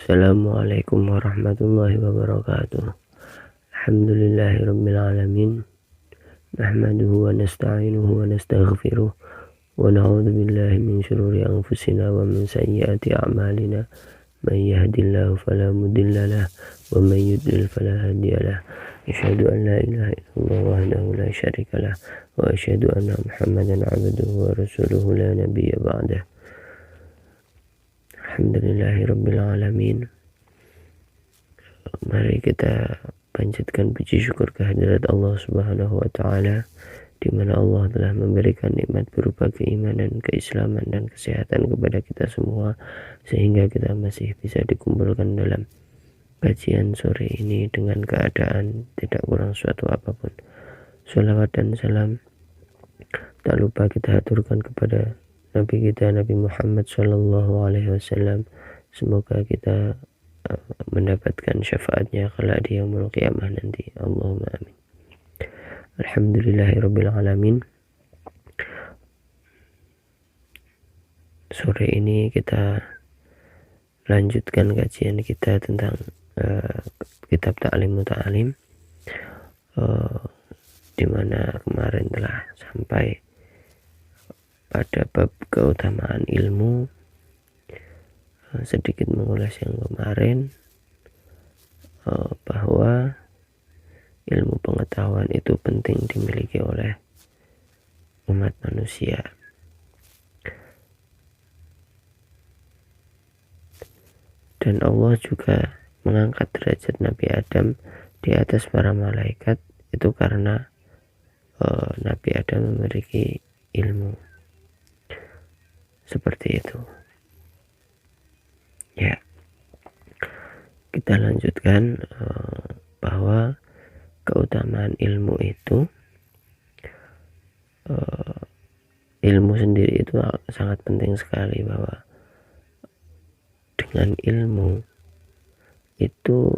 Assalamualaikum warahmatullahi wabarakatuh. Alhamdulillahirabbil alamin. Nahmaduhu wa nasta'inuhu wa nastaghfiruh wa na'udzu billahi min shururi anfusina wa min sayyiati a'malina. May yahdihillahu fala mudilla lahu wa may yudlil fala hadiya lahu. Asyhadu an la ilaha illallah wahdahu la syarika lahu wa asyhadu anna Muhammadan 'abduhu wa rasuluhu la nabiyya ba'dahu. Alhamdulillahirabbil alamin. Mari kita panjatkan puji syukur kehadirat Allah Subhanahu wa taala, di mana Allah telah memberikan nikmat berupa keimanan, keislaman dan kesehatan kepada kita semua, sehingga kita masih bisa dikumpulkan dalam kajian sore ini dengan keadaan tidak kurang suatu apapun. Sholawat dan salam tak lupa kita aturkan kepada Nabi kita, Nabi Muhammad Sallallahu Alaihi Wasallam. Semoga kita mendapatkan syafaatnya kelak di yaumul qiyamah nanti. Allahumma amin. Alhamdulillahirabbil alamin. Sore ini kita lanjutkan kajian kita tentang kitab Ta'lim Muta'alim, di mana kemarin telah sampai pada bab keutamaan ilmu. Sedikit mengulas yang kemarin, bahwa ilmu pengetahuan itu penting dimiliki oleh umat manusia. Dan Allah juga mengangkat derajat Nabi Adam di atas para malaikat itu karena Nabi Adam memiliki ilmu. Seperti itu. Ya, kita lanjutkan bahwa keutamaan ilmu itu, ilmu sendiri itu sangat penting sekali, bahwa dengan ilmu itu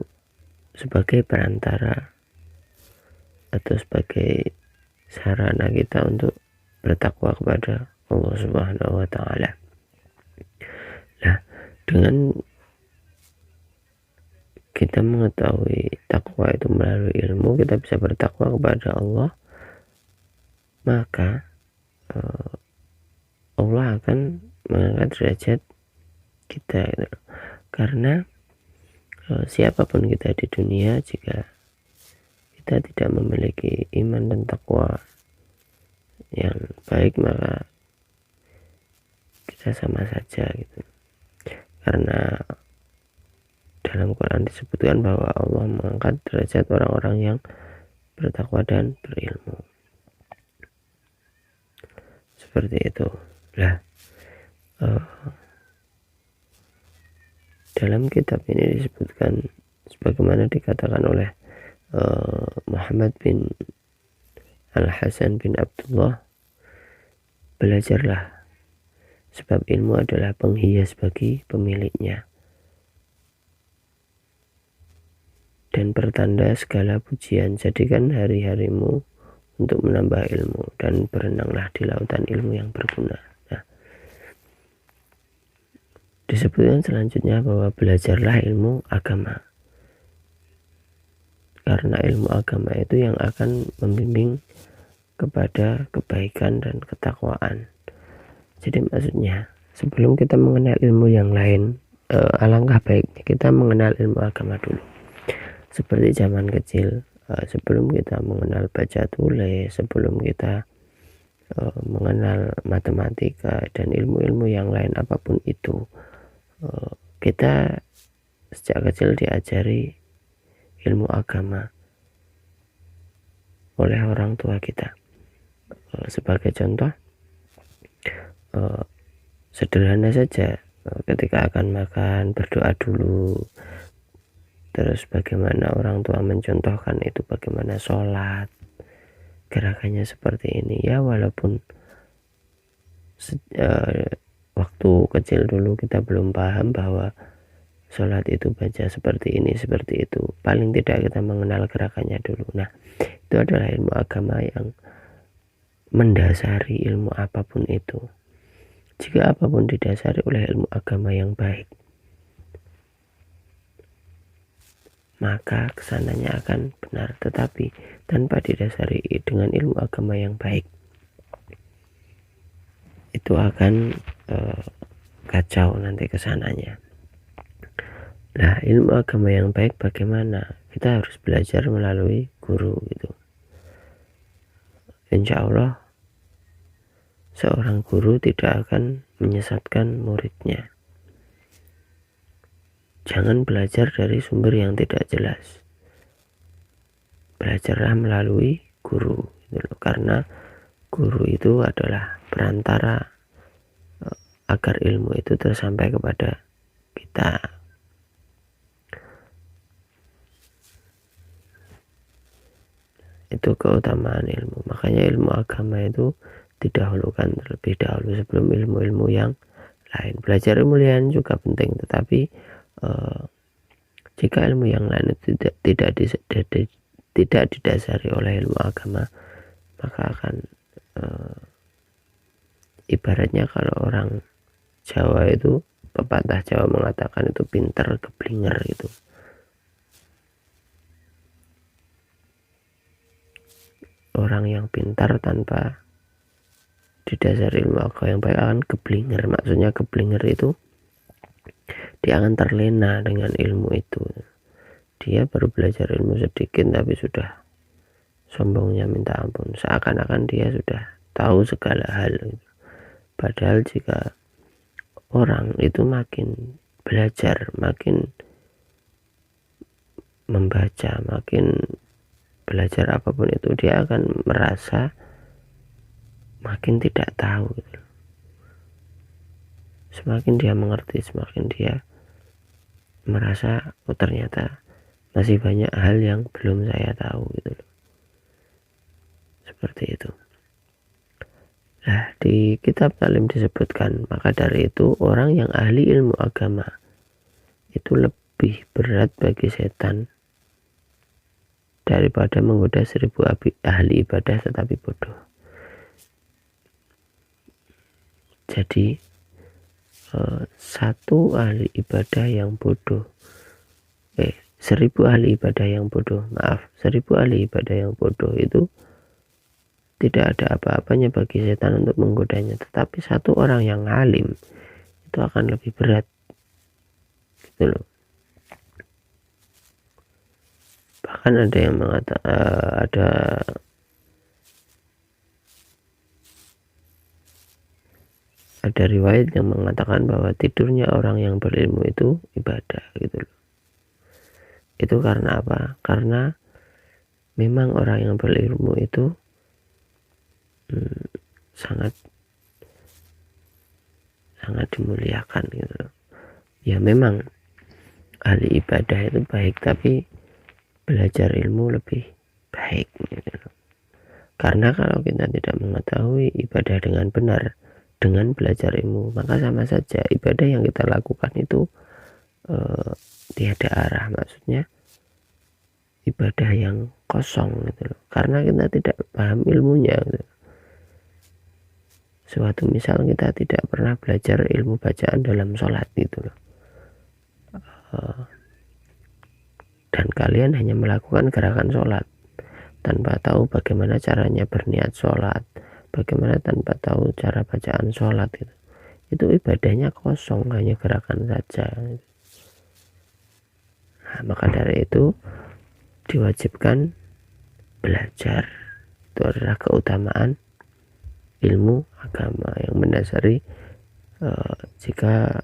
sebagai perantara atau sebagai sarana kita untuk bertakwa kepada Allah Subhanahu wa taala. Nah, dengan kita mengetahui takwa itu melalui ilmu, kita bisa bertakwa kepada Allah, maka Allah akan mengangkat derajat kita, karena siapapun kita di dunia, jika kita tidak memiliki iman dan takwa yang baik, maka kita sama saja gitu. Karena dalam Quran disebutkan bahwa Allah mengangkat derajat orang-orang yang bertakwa dan berilmu. Seperti itu. Nah, dalam kitab ini disebutkan sebagaimana dikatakan oleh Muhammad bin Al-Hasan bin Abdullah, belajarlah, sebab ilmu adalah penghias bagi pemiliknya dan pertanda segala pujian. Jadikan hari-harimu untuk menambah ilmu dan berenanglah di lautan ilmu yang berguna. Nah, disebutkan selanjutnya bahwa belajarlah ilmu agama, karena ilmu agama itu yang akan membimbing kepada kebaikan dan ketakwaan. Jadi maksudnya, sebelum kita mengenal ilmu yang lain, alangkah baiknya kita mengenal ilmu agama dulu. Seperti zaman kecil, sebelum kita mengenal baca tulis, sebelum kita mengenal matematika dan ilmu-ilmu yang lain apapun itu, kita sejak kecil diajari ilmu agama oleh orang tua kita. Sebagai contoh, sederhana saja, ketika akan makan berdoa dulu, terus bagaimana orang tua mencontohkan itu, bagaimana sholat, gerakannya seperti ini. Ya, walaupun waktu kecil dulu kita belum paham bahwa sholat itu baca seperti ini, seperti itu, paling tidak kita mengenal gerakannya dulu. Nah, itu adalah ilmu agama yang mendasari ilmu apapun itu. Jika apapun didasari oleh ilmu agama yang baik, maka kesananya akan benar. Tetapi tanpa didasari dengan ilmu agama yang baik, itu akan kacau nanti kesananya. Nah, ilmu agama yang baik bagaimana? Kita harus belajar melalui guru gitu. Insya Allah seorang guru tidak akan menyesatkan muridnya. Jangan belajar dari sumber yang tidak jelas. Belajarlah melalui guru gitu loh. Karena guru itu adalah perantara agar ilmu itu tersampai kepada kita. Itu keutamaan ilmu. Makanya ilmu agama itu didahulukan terlebih dahulu sebelum ilmu-ilmu yang lain. Belajar ilmu lain juga penting, tetapi jika ilmu yang lain itu tidak didasari oleh ilmu agama, maka akan ibaratnya kalau orang Jawa itu, pepatah Jawa mengatakan itu pinter keblinger gitu. Orang yang pintar tanpa didasari ilmu agama yang baik akan keblinger. Maksudnya keblinger itu dia akan terlena dengan ilmu itu. Dia baru belajar ilmu sedikit tapi sudah sombongnya minta ampun, seakan-akan dia sudah tahu segala hal gitu. Padahal jika orang itu makin belajar, makin membaca, makin belajar apapun itu, dia akan merasa makin tidak tahu gitu. Semakin dia mengerti, semakin dia merasa oh ternyata masih banyak hal yang belum saya tahu gitu loh. Seperti itu. Nah, di kitab Talim disebutkan, maka dari itu orang yang ahli ilmu agama itu lebih berat bagi setan daripada menggoda 1000 ahli ibadah tetapi bodoh. Jadi satu ahli ibadah yang bodoh 1000 ahli ibadah yang bodoh, 1000 ahli ibadah yang bodoh itu tidak ada apa-apanya bagi setan untuk menggodanya. Tetapi satu orang yang alim itu akan lebih berat gitu loh. Bahkan ada yang mengatakan ada riwayat yang mengatakan bahwa tidurnya orang yang berilmu itu ibadah gitu loh. Itu karena apa? Karena memang orang yang berilmu itu sangat dimuliakan gitu loh. Ya memang ahli ibadah itu baik, tapi belajar ilmu lebih baik gitu loh. Karena kalau kita tidak mengetahui ibadah dengan benar dengan belajar ilmu, maka sama saja ibadah yang kita lakukan itu tiada arah. Maksudnya ibadah yang kosong gitu loh, karena kita tidak paham ilmunya gitu. Suatu misal kita tidak pernah belajar ilmu bacaan dalam sholat gitu loh, dan kalian hanya melakukan gerakan sholat tanpa tahu bagaimana caranya berniat sholat, bagaimana tanpa tahu cara bacaan sholat gitu. Itu ibadahnya kosong, hanya gerakan saja. Nah, maka dari itu diwajibkan belajar. Itu adalah keutamaan ilmu agama yang mendasari jika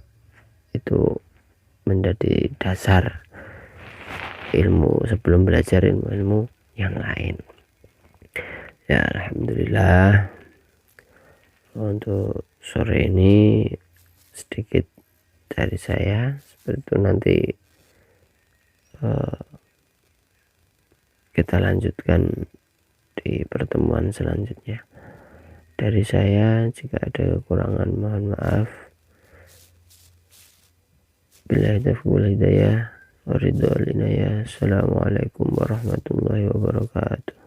itu menjadi dasar ilmu sebelum belajar ilmu-ilmu yang lain. Ya, alhamdulillah untuk sore ini sedikit dari saya. Seperti itu, nanti kita lanjutkan di pertemuan selanjutnya. Dari saya, jika ada kekurangan mohon maaf. Billahi taufiq wal hidayah. Waridul inayah. Assalamualaikum warahmatullahi wabarakatuh.